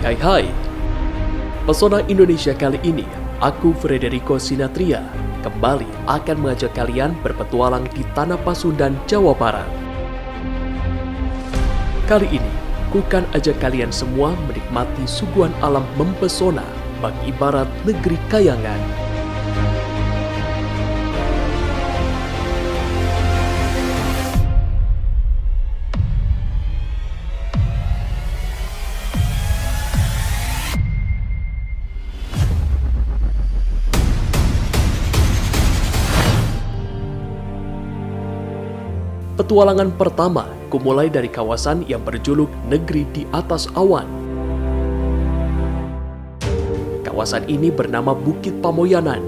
Hai. Pesona Indonesia kali ini, aku Frederico Sinatria kembali akan mengajak kalian berpetualang di Tanah Pasundan, Jawa Barat. Kali ini, kukan ajak kalian semua menikmati suguhan alam mempesona bagi ibarat negeri kayangan. Petualangan pertama kumulai dari kawasan yang berjuluk Negeri di Atas Awan. Kawasan ini bernama Bukit Pamoyanan.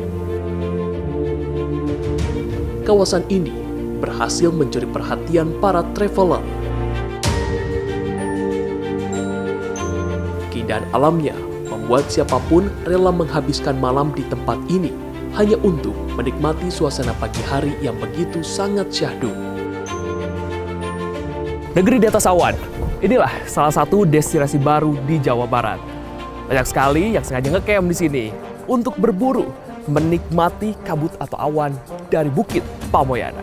Kawasan ini berhasil mencuri perhatian para traveler. Keindahan alamnya membuat siapapun rela menghabiskan malam di tempat ini hanya untuk menikmati suasana pagi hari yang begitu sangat syahdu. Negeri di Atas Awan, inilah salah satu destinasi baru di Jawa Barat. Banyak sekali yang sengaja ngecamp di sini untuk berburu, menikmati kabut atau awan dari Bukit Pamoyanan.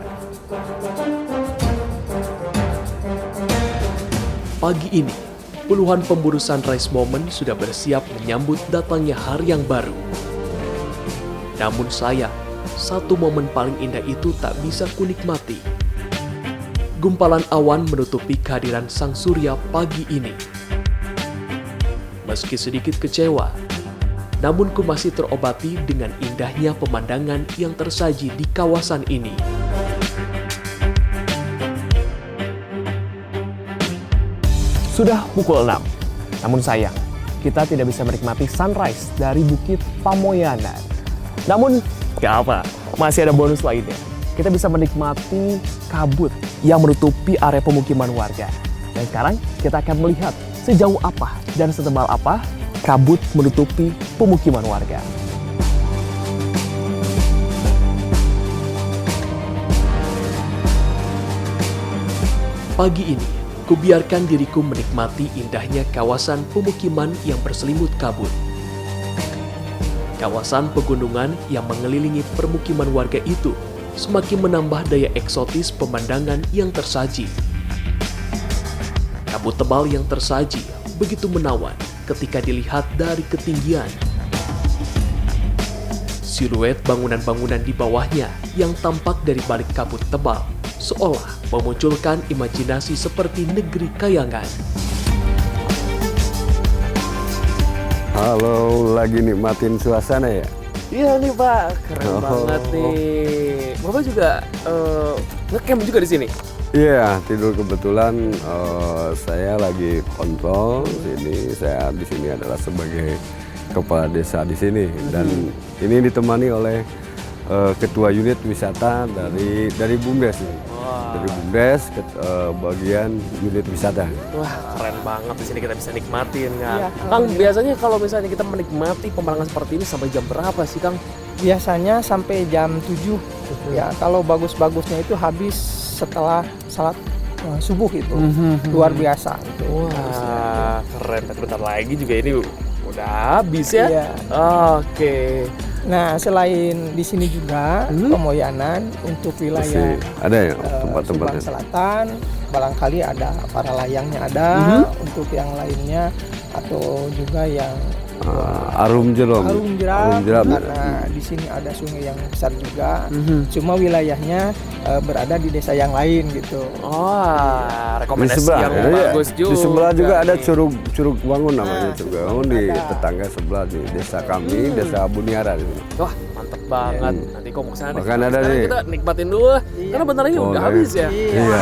Pagi ini, puluhan pemburu sunrise moment sudah bersiap menyambut datangnya hari yang baru. Namun sayang, satu momen paling indah itu tak bisa kunikmati. Gumpalan awan menutupi kehadiran sang surya pagi ini. Meski sedikit kecewa, namun ku masih terobati dengan indahnya pemandangan yang tersaji di kawasan ini. Sudah pukul 6, namun sayang, kita tidak bisa menikmati sunrise dari Bukit Pamoyanan. Namun, gak apa, masih ada bonus lainnya. Kita bisa menikmati kabut yang menutupi area pemukiman warga. Dan sekarang kita akan melihat sejauh apa dan setebal apa kabut menutupi pemukiman warga. Pagi ini, kubiarkan diriku menikmati indahnya kawasan pemukiman yang berselimut kabut. Kawasan pegunungan yang mengelilingi permukiman warga itu semakin menambah daya eksotis pemandangan yang tersaji. Kabut tebal yang tersaji begitu menawan ketika dilihat dari ketinggian. Siluet bangunan-bangunan di bawahnya yang tampak dari balik kabut tebal seolah memunculkan imajinasi seperti negeri kayangan. Halo, lagi nikmatin suasana ya? Iya nih Pak, keren banget nih. Bapak juga ngecamp juga di sini? Iya, tidur kebetulan saya lagi kontrol sini. Saya di sini adalah sebagai kepala desa di sini dan ini ditemani oleh ketua unit wisata dari BUMDes nih. Dari BUMDes bagian unit wisata. Wah, keren banget di sini kita bisa nikmatin kan. Ya, Kang, biasanya kalau misalnya kita menikmati pemandangan seperti ini sampai jam berapa sih, Kang? Biasanya sampai jam 7. Ya, kalau bagus-bagusnya itu habis setelah salat subuh itu. Luar biasa itu. Wah, keren. Bentar lagi juga ini udah habis ya. Iya. Oke. Nah, selain di sini juga Pamoyanan untuk wilayah ada ya Subang tempat-tempatnya. Selatan, barangkali ada para layangnya ada, untuk yang lainnya atau juga yang Arum Jeram. Karena di sini ada sungai yang besar juga. Cuma wilayahnya berada di desa yang lain gitu. Oh, rekomendasi sebelah, yang ya, bagus juga. Di sebelah juga ada nih. Curug Wangun namanya, Curug Wangun di tetangga sebelah nih, desa kami, desa Buniara di sini. Wah, mantep banget. Nanti kok mau kesana deh. Bahkan ada Sekarang nih. kita nikmatin dulu. Karena bentar lagi udah Boleh. habis ya. Iya.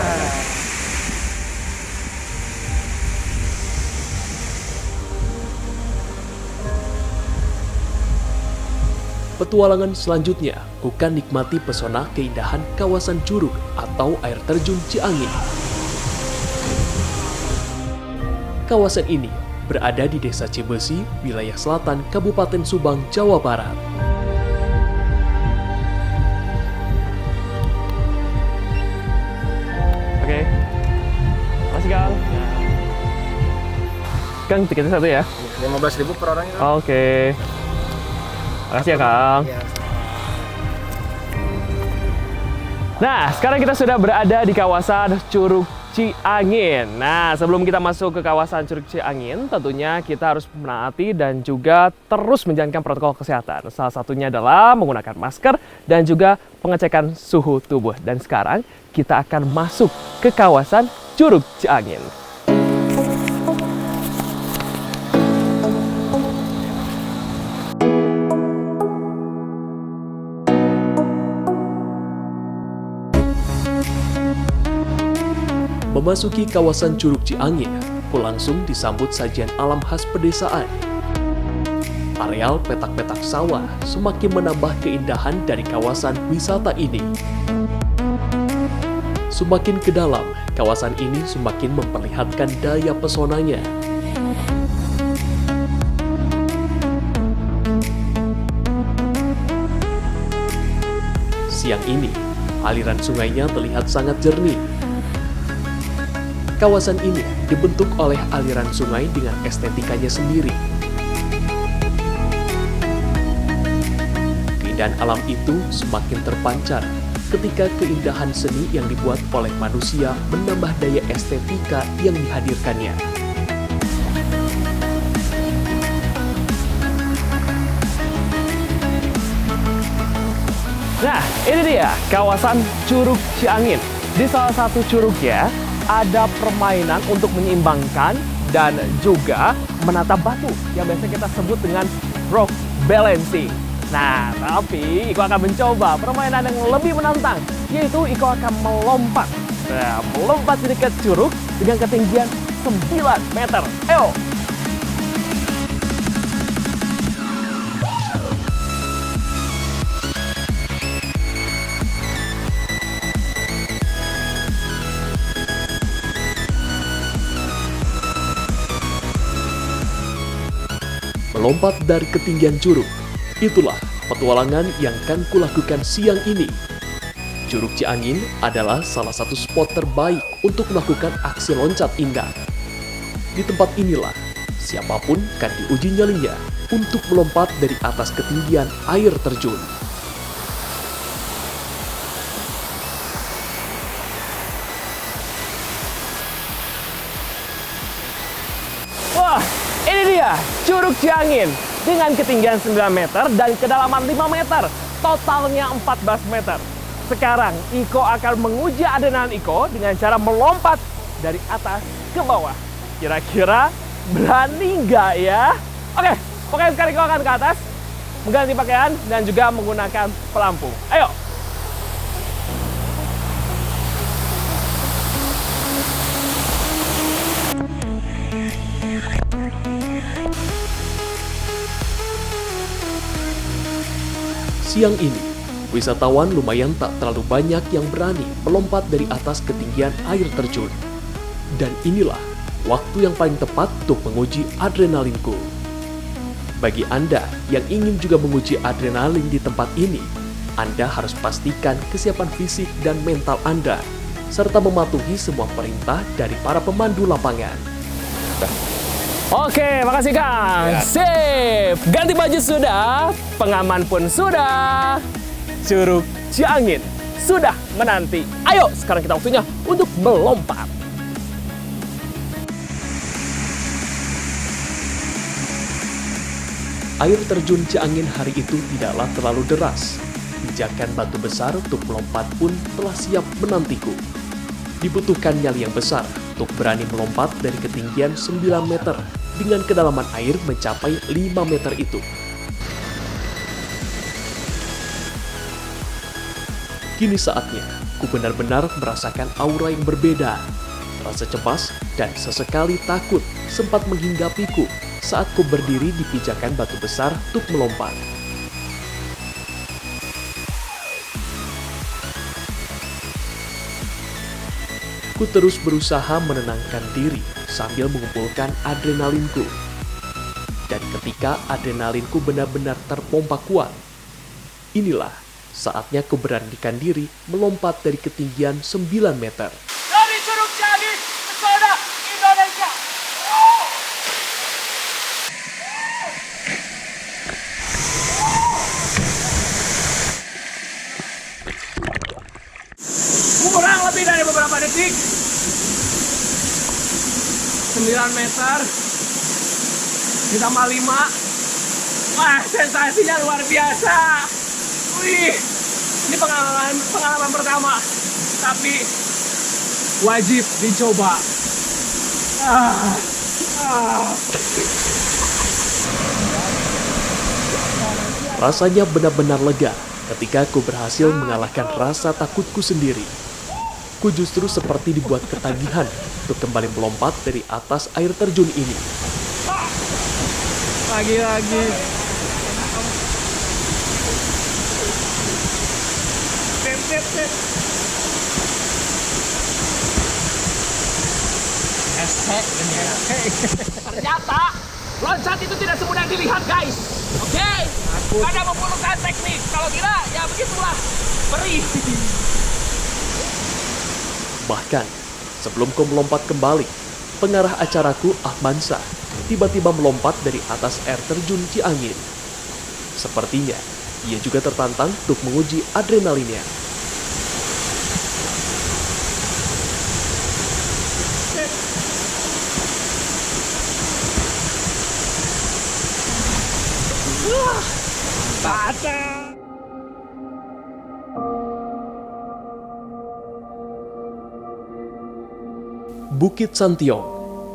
Petualangan selanjutnya, kukan nikmati pesona keindahan kawasan Curug atau air terjun Ciangin. Kawasan ini berada di Desa Cibesi, wilayah selatan Kabupaten Subang, Jawa Barat. Oke. Makasih, Kang. Kang, tiketnya satu ya? 15.000 per orang itu. Oke. Makasih ya, Kang. Iya. Nah, sekarang kita sudah berada di kawasan Curug Ciangin. Nah, sebelum kita masuk ke kawasan Curug Ciangin, tentunya kita harus menaati dan juga terus menjalankan protokol kesehatan. Salah satunya adalah menggunakan masker dan juga pengecekan suhu tubuh. Dan sekarang kita akan masuk ke kawasan Curug Ciangin. Memasuki kawasan Curug Ciangin, ku langsung disambut sajian alam khas pedesaan. Areal petak-petak sawah semakin menambah keindahan dari kawasan wisata ini. Semakin ke dalam, kawasan ini semakin memperlihatkan daya pesonanya. Siang ini, aliran sungainya terlihat sangat jernih. Kawasan ini dibentuk oleh aliran sungai dengan estetikanya sendiri. Keindahan alam itu semakin terpancar ketika keindahan seni yang dibuat oleh manusia menambah daya estetika yang dihadirkannya. Nah, ini dia kawasan Curug Ciangin. Di salah satu curugnya ada permainan untuk menyeimbangkan dan juga menata batu yang biasa kita sebut dengan rock balancing. Nah, tapi Iko akan mencoba permainan yang lebih menantang, yaitu Iko akan melompat. Nah, melompat di dekat curug dengan ketinggian 9 meter. Ayo! Melompat dari ketinggian curug, itulah petualangan yang akan kulakukan siang ini. Curug Ciangin adalah salah satu spot terbaik untuk melakukan aksi loncat indah. Di tempat inilah, siapapun akan diuji nyalinya untuk melompat dari atas ketinggian air terjun. Wah, ini dia Curug Ciangin dengan ketinggian 9 meter dan kedalaman 5 meter, totalnya 14 meter. Sekarang Iko akan menguji adrenalin Iko dengan cara melompat dari atas ke bawah. Kira-kira berani nggak ya? Oke, pokoknya sekarang Iko akan ke atas, mengganti pakaian dan juga menggunakan pelampung. Ayo! Siang ini, wisatawan lumayan tak terlalu banyak yang berani melompat dari atas ketinggian air terjun. Dan inilah waktu yang paling tepat untuk menguji adrenalinku. Bagi Anda yang ingin juga menguji adrenalin di tempat ini, Anda harus pastikan kesiapan fisik dan mental Anda, serta mematuhi semua perintah dari para pemandu lapangan. Oke, makasih Kang. Ya. Sip. Ganti baju sudah, pengaman pun sudah. Curug Ciangin sudah menanti. Ayo, sekarang kita waktunya untuk melompat. Air terjun Ciangin hari itu tidaklah terlalu deras. Pijakan batu besar untuk melompat pun telah siap menantiku. Dibutuhkan nyali yang besar untuk berani melompat dari ketinggian 9 meter dengan kedalaman air mencapai 5 meter itu. Kini saatnya, ku benar-benar merasakan aura yang berbeda. Rasa cemas dan sesekali takut sempat menghinggapiku saat ku berdiri di pijakan batu besar untuk melompat. Ku terus berusaha menenangkan diri sambil mengumpulkan adrenalinku. Dan ketika adrenalinku benar-benar terpompa kuat, inilah saatnya ku beranikan diri melompat dari ketinggian 9 meter. Dari Curug Ciangin, pesona Indonesia. Lebih dari beberapa detik. 9 meter. Ditambah 5. Wah, sensasinya luar biasa. Wih, ini pengalaman pertama. Tapi wajib dicoba. Rasanya benar-benar lega ketika aku berhasil mengalahkan rasa takutku sendiri. Ku justru seperti dibuat ketagihan untuk kembali melompat dari atas air terjun ini. Lagi-lagi. Ternyata loncat itu tidak semudah yang dilihat, guys. Oke, ada memerlukan teknik. Kalau kira ya begitulah, perih. Bahkan, sebelum ku melompat kembali, pengarah acaraku Ahmansyah tiba-tiba melompat dari atas air terjun Ciangin. Sepertinya, ia juga tertantang untuk menguji adrenalinnya. Bukit Santiong.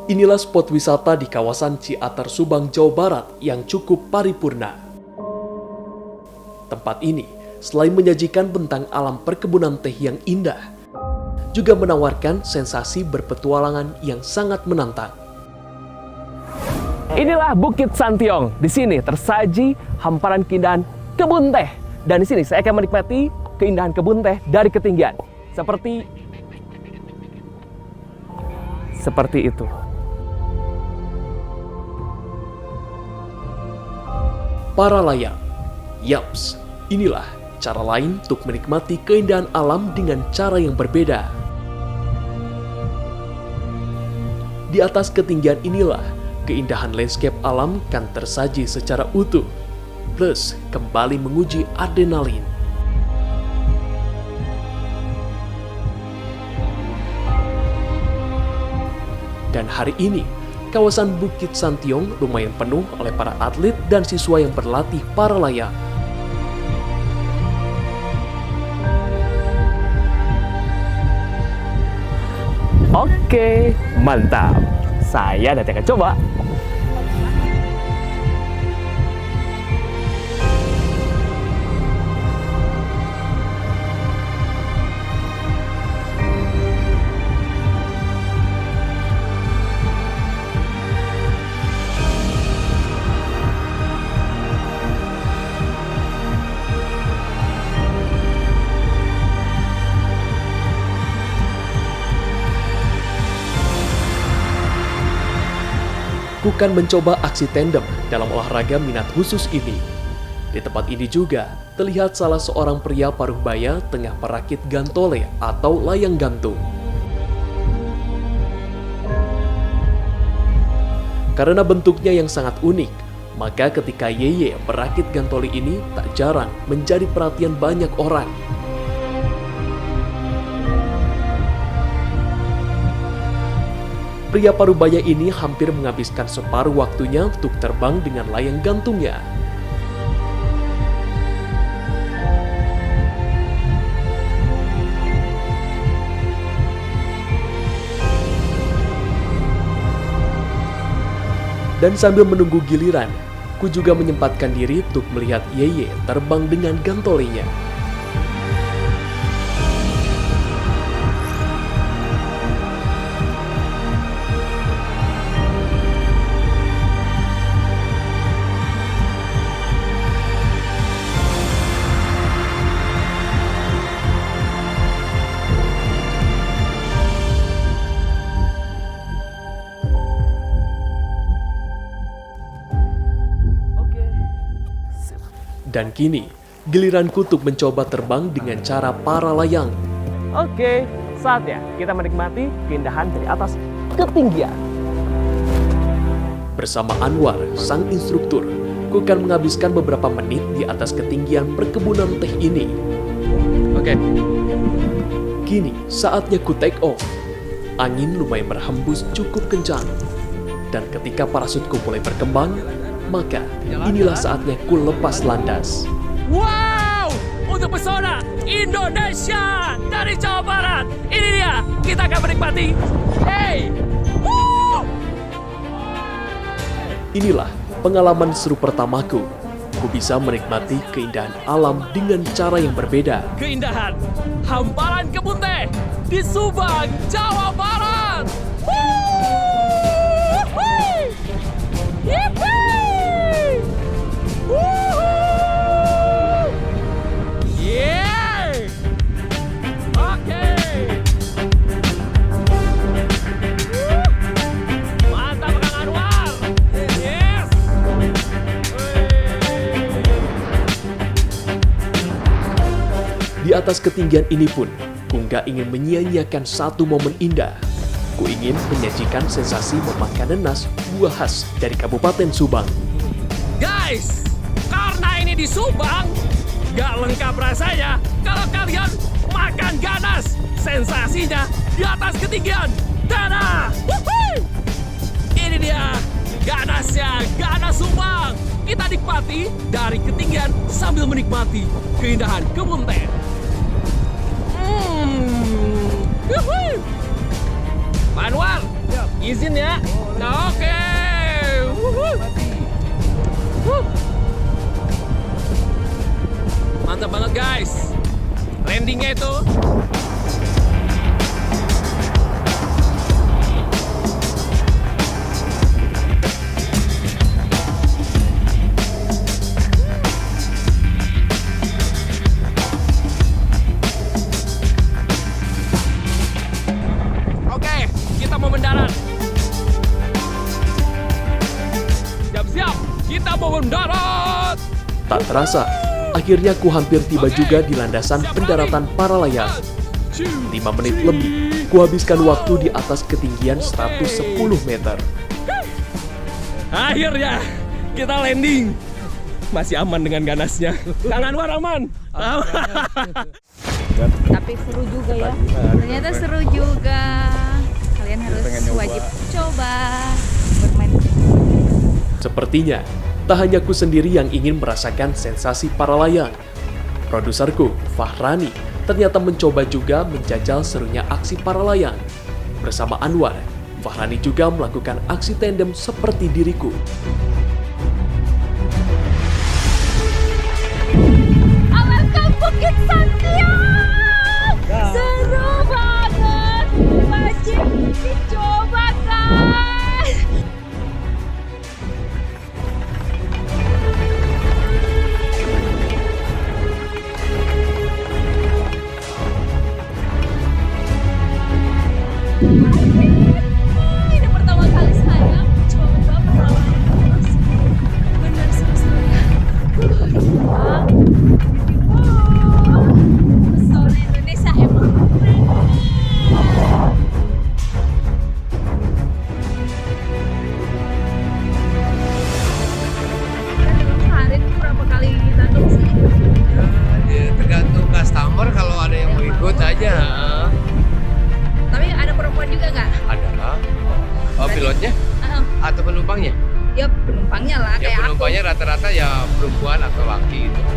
Inilah spot wisata di kawasan Ciater Subang, Jawa Barat yang cukup paripurna. Tempat ini selain menyajikan bentang alam perkebunan teh yang indah, juga menawarkan sensasi berpetualangan yang sangat menantang. Inilah Bukit Santiong. Di sini tersaji hamparan keindahan kebun teh. Dan di sini saya akan menikmati keindahan kebun teh dari ketinggian. Seperti itu. Para layang. Yaps, inilah cara lain untuk menikmati keindahan alam dengan cara yang berbeda. Di atas ketinggian inilah keindahan landscape alam kan tersaji secara utuh, plus kembali menguji adrenalin. Dan hari ini, kawasan Bukit Santiong lumayan penuh oleh para atlet dan siswa yang berlatih para layang. Oke, mantap. Saya nanti akan coba. Bukan mencoba aksi tandem dalam olahraga minat khusus ini. Di tempat ini juga terlihat salah seorang pria paruh baya tengah merakit gantole atau layang gantung. Karena bentuknya yang sangat unik, maka ketika Yeye merakit gantole ini tak jarang menjadi perhatian banyak orang. Pria parubaya ini hampir menghabiskan separuh waktunya untuk terbang dengan layang gantungnya. Dan sambil menunggu giliran, ku juga menyempatkan diri untuk melihat Yeye terbang dengan gantolenya. Dan kini, giliranku untuk mencoba terbang dengan cara para layang. Oke, saatnya kita menikmati keindahan dari atas ketinggian. Bersama Anwar, sang instruktur, ku akan menghabiskan beberapa menit di atas ketinggian perkebunan teh ini. Oke. Kini saatnya ku take off. Angin lumayan berhembus cukup kencang. Dan ketika parasutku mulai berkembang, maka inilah saatnya ku lepas landas. Wow! Untuk pesona Indonesia dari Jawa Barat. Ini dia, kita akan menikmati. Hey! Woo! Inilah pengalaman seru pertamaku. Ku bisa menikmati keindahan alam dengan cara yang berbeda. Keindahan hamparan kebun teh di Subang, Jawa Barat. Woo! Yippee! Woohoo! Yeah! Oke. Mantap Kang Anwar. Yes. Di atas ketinggian ini pun, ku nggak ingin menyia-nyiakan satu momen indah. Ku ingin menyajikan sensasi memakan nanas buah khas dari Kabupaten Subang. Guys, karena ini di Subang, gak lengkap rasanya kalau kalian makan ganas. Sensasinya di atas ketinggian. Tada! Wuhui! Ini dia ganasnya, ganas Subang. Kita nikmati dari ketinggian sambil menikmati keindahan kebun teh. Wuhui! Pak Anwar, izin ya. Nah, oke. Wuhui! Mantap banget guys. Landingnya itu. Oke, kita mau mendarat. Siap-siap, kita mau mendarat. Tak terasa, akhirnya ku hampir tiba juga di landasan pendaratan para layang. 5 menit lebih, ku habiskan waktu di atas ketinggian 110 meter. Akhirnya kita landing. Masih aman dengan ganasnya. Kang Anwar aman. Tapi seru juga ya. Ternyata seru juga. Kalian harus wajib coba bermain. Sepertinya, tak hanya ku sendiri yang ingin merasakan sensasi para layang. Produserku, Fahrani, ternyata mencoba juga menjajal serunya aksi para layang. Bersama Anwar, Fahrani juga melakukan aksi tandem seperti diriku. Welcome Bukit Santiang. Seru banget. Wajib dicoba guys. Ini pertama kali saya coba perlawanan ini. Benar seru-seru ya. Pesona Indonesia emang keren. Dalam sehari itu berapa kali datang sih? Tergantung customer, kalau ada yang mau ikut aja. Tapi ada perempuan juga nggak? Ada. Oh, pilotnya atau penumpangnya? Ya penumpangnya lah Ya kayak penumpangnya rata-rata ya perempuan atau laki gitu. aku.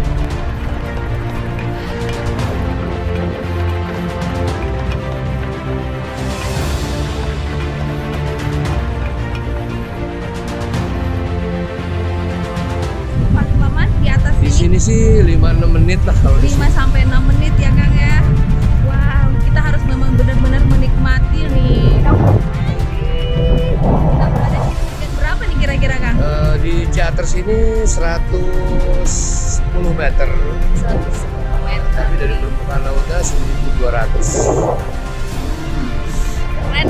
Paling lama di atas Di ini sini sih 5-6 menit lah kalau di 5 sini. sampai 6 menit ya Kang ya. Wow, kita harus memang benar-benar menikmati nih. Kita berada di ketinggian berapa nih kira-kira Kang? Di teater sini 110 meter. 110 meter. Tapi dari permukaan lautnya 1.200. Keren.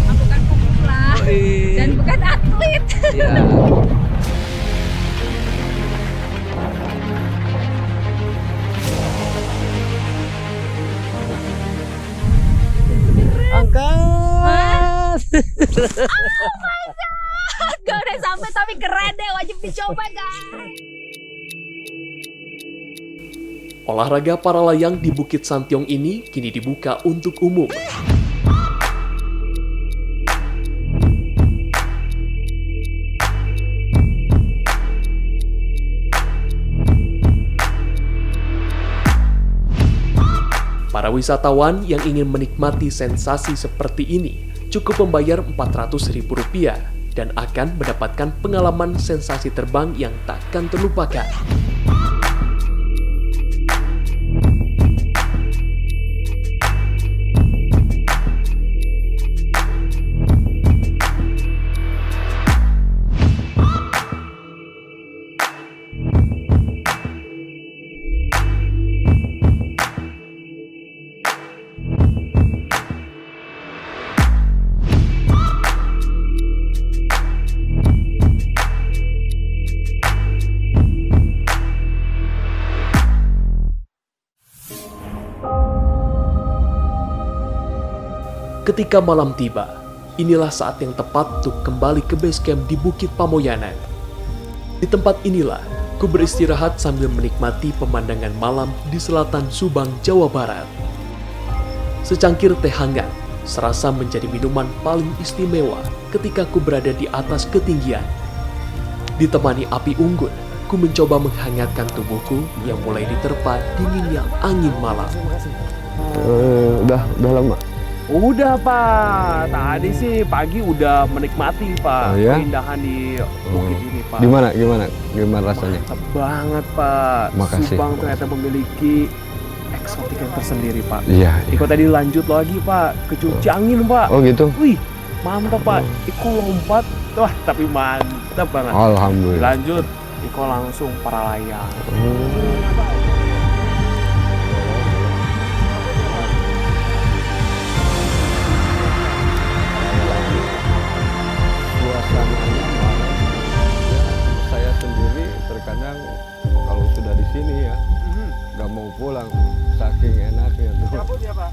Aku kan pemula dan bukan atlet. Ya. Gak udah sampai tapi keren deh, wajib dicoba guys. Olahraga para layang di Bukit Santiong ini kini dibuka untuk umum. Para wisatawan yang ingin menikmati sensasi seperti ini cukup membayar Rp400.000 dan akan mendapatkan pengalaman sensasi terbang yang takkan terlupakan. Ketika malam tiba, inilah saat yang tepat untuk kembali ke base camp di Bukit Pamoyanan. Di tempat inilah, ku beristirahat sambil menikmati pemandangan malam di selatan Subang, Jawa Barat. Secangkir teh hangat serasa menjadi minuman paling istimewa ketika ku berada di atas ketinggian. Ditemani api unggun, ku mencoba menghangatkan tubuhku yang mulai diterpa dinginnya angin malam. Udah lama. Udah Pak, tadi sih pagi udah menikmati Pak Oh, ya? keindahan di bukit ini Pak. Gimana rasanya? Mantap banget Pak. Makasih. Subang ternyata memiliki eksotik yang tersendiri Pak. Iya. Iko tadi lanjut lagi Pak ke Ciangin Pak. Oh gitu. Wih mantap Pak. Iko lompat, wah tapi mantap banget. Alhamdulillah. Lanjut, Iko langsung para layang. Suasananya malam. Saya sendiri terkadang kalau sudah di sini ya nggak mau pulang saking enaknya tuh. Ya Pak.